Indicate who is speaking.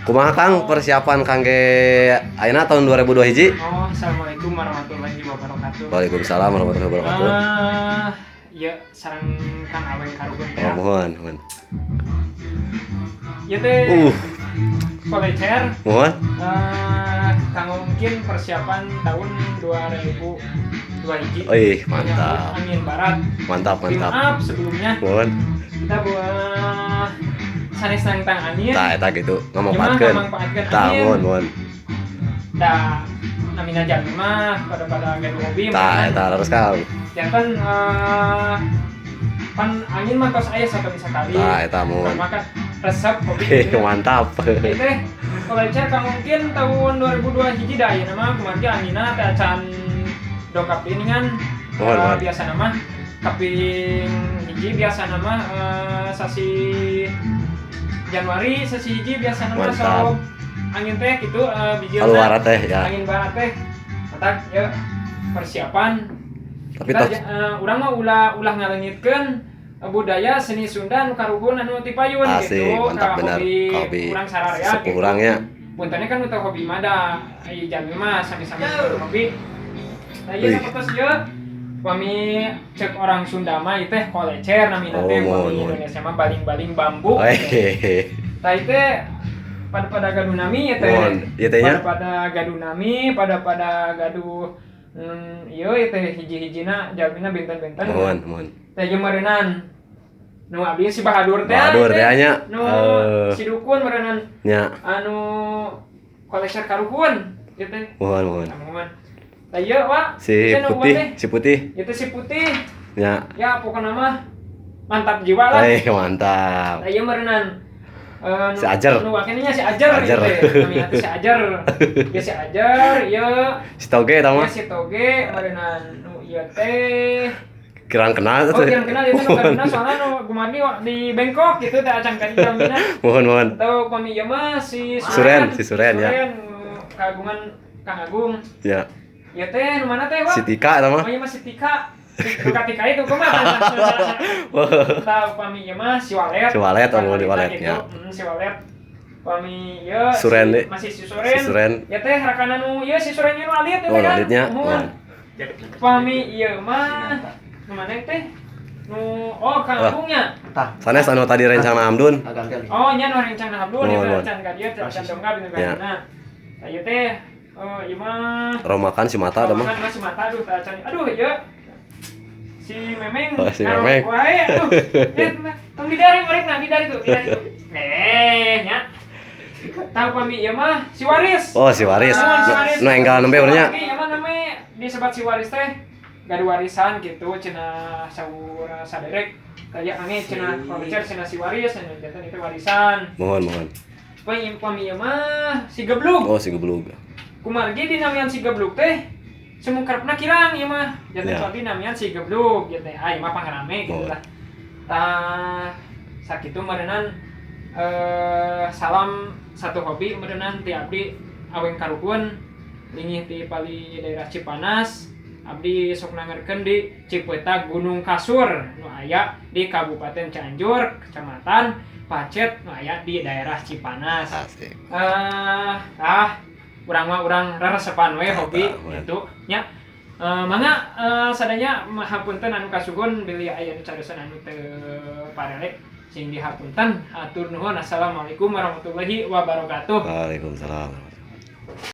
Speaker 1: Kumaha Kang persiapan kangge ayeuna tahun 2002 hiji?
Speaker 2: Oh, assalamualaikum warahmatullahi wabarakatuh.
Speaker 1: Waalaikumsalam warahmatullahi wabarakatuh.
Speaker 2: Ya sareng Kang Aweng karugun teh.
Speaker 1: Oh, mohon.
Speaker 2: Ya teh kolecer.
Speaker 1: Mohon.
Speaker 2: Kang mungkin persiapan tahun 2002 hiji.
Speaker 1: Ih, mantap.
Speaker 2: Angin barat.
Speaker 1: Mantap.
Speaker 2: Maaf sebelumnya.
Speaker 1: Mohon.
Speaker 2: Kita buat sanes tentang angin.
Speaker 1: Tah eta gitu, ngomongkeun. Tah, mohon.
Speaker 2: Tah namina jalmi mah pada gaduh hobi.
Speaker 1: Tah eta terus Kang.
Speaker 2: Jantan pan angin mah tos aya sakali.
Speaker 1: Tah eta mohon.
Speaker 2: Maka resep hobi.
Speaker 1: Mantap.
Speaker 2: Teh kalau Kang mungkin tahun 2002 hiji da ieu mah kumaha anginna teh acan dongkap deningan.
Speaker 1: Mohon.
Speaker 2: Biasa nama kaping hiji biasa nama sasi Januari sasi hiji biasa nama sok angin teh gitu bijilna
Speaker 1: Keluar teh ya.
Speaker 2: angin barat teh matak ya persiapan
Speaker 1: Tapi
Speaker 2: kita
Speaker 1: tos
Speaker 2: urang mah ulah ngaleungitkeun budaya seni Sunda nu karuhun anu ti payun
Speaker 1: asik,
Speaker 2: gitu
Speaker 1: mantap bener.
Speaker 2: hobi urang sararea
Speaker 1: Sepuh urangnya.
Speaker 2: Puntennya kan untuk hobi mah da aya jalmi mah sami-sami hobi. Nah ieu sapotos ieu kami cek orang Sunda mah itu teh kolecer namina teh di Indonesia mah baling-baling bambu. Tah teh pada gaduh nami ya teh. Pada gaduh nami, pada gaduh ieu teh hiji-hijina jalmina benten-benten.
Speaker 1: Mohon.
Speaker 2: Teh jeung meureunnan nu abdi si Bahadur teh.
Speaker 1: Bahadur teh nya.
Speaker 2: Nu si dukun meureunnan.
Speaker 1: Nya.
Speaker 2: Anu kolecer karuhun ieu teh.
Speaker 1: Mohon.
Speaker 2: Lah ieu wa
Speaker 1: Si putih.
Speaker 2: Itu si putih.
Speaker 1: Ya.
Speaker 2: Ya pokoknya mah mantap jiwa lah.
Speaker 1: Mantap.
Speaker 2: Lah ieu meureunnan
Speaker 1: Si Ajar.
Speaker 2: Nu wakennya si Ajar gitu. Namanya si Ajar. Ya si Ajar, ieu
Speaker 1: Si Toge eta mah.
Speaker 2: si Toge meureunnan nu ieu teh.
Speaker 1: Kirang kenal
Speaker 2: Oh, kirang kenal itu nu kenal soalnya nu gumadi di Bangkok gitu teh acan ka jamina.
Speaker 1: Mohon.
Speaker 2: Tahu kami ieu mah si
Speaker 1: Suren ya.
Speaker 2: Kagungan Kang Agung.
Speaker 1: Ya.
Speaker 2: Ya teh nu mana teh, Wak?
Speaker 1: Si Tika eta mah.
Speaker 2: Oh iya mah si Tika. Tika itu kumaha? Tahu pami ieu mah si Walet.
Speaker 1: Si Walet omong di Waletnya.
Speaker 2: Si Walet. Pami ieu
Speaker 1: Suren
Speaker 2: masih si
Speaker 1: Si
Speaker 2: Suren.
Speaker 1: Suren.
Speaker 2: Ya teh rakana nu ieu si Suren ieu nu alit
Speaker 1: Oh, alitnya.
Speaker 2: Pami ieu mah nu mana teh? Nu Kang Agungnya.
Speaker 1: Sanes anu tadi rencana Amdun.
Speaker 2: Oh nya nu rencana Abdul
Speaker 1: Mohon.
Speaker 2: can ka dieu can dongkap di negara. Nah ieu teh ieu mah
Speaker 1: Romakan si Mata ada mah.
Speaker 2: Romakan si Mata aduh tah can. Aduh ieu si Memeng.
Speaker 1: Si Memeng.
Speaker 2: Wae aduh. Tong didari tuh. Nya. Tahu pami ieu mah si Waris.
Speaker 1: Oh, si Waris. Nu enggal nembe urang nya.
Speaker 2: Ieu mah name disebat si Waris teh gaduh warisan gitu cenah saur saderek kayak angin cenah kolecer cenah si Waris cenah jantan itu warisan.
Speaker 1: Mohon.
Speaker 2: Pami ieu mah si Geblug.
Speaker 1: Oh, si Geblug.
Speaker 2: Kumargi dinamian si Geblug teh sumukarepna kirang ieu mah. Jantan soal dinamian si Geblug gitu teh. Ieu mah pangrame gitu lah. Sakitu meureunnan salam satu hobi meureunnan ti abdi Aweng karuhun lingih ti pali daerah Cipanas. Abdi sok nangerkeun di Cipeta Gunung Kasur nu aya di Kabupaten Cianjur, Kecamatan Pacet nu aya di daerah Cipanas.
Speaker 1: Asik.
Speaker 2: Urang raresepan we hobi itu nya. Mangga sadaya hapunten anu kasugun bilih aya nu caresan anu teu parelek sing dihapunten. Hatur nuhun. Assalamualaikum warahmatullahi wabarakatuh.
Speaker 1: Waalaikumsalam.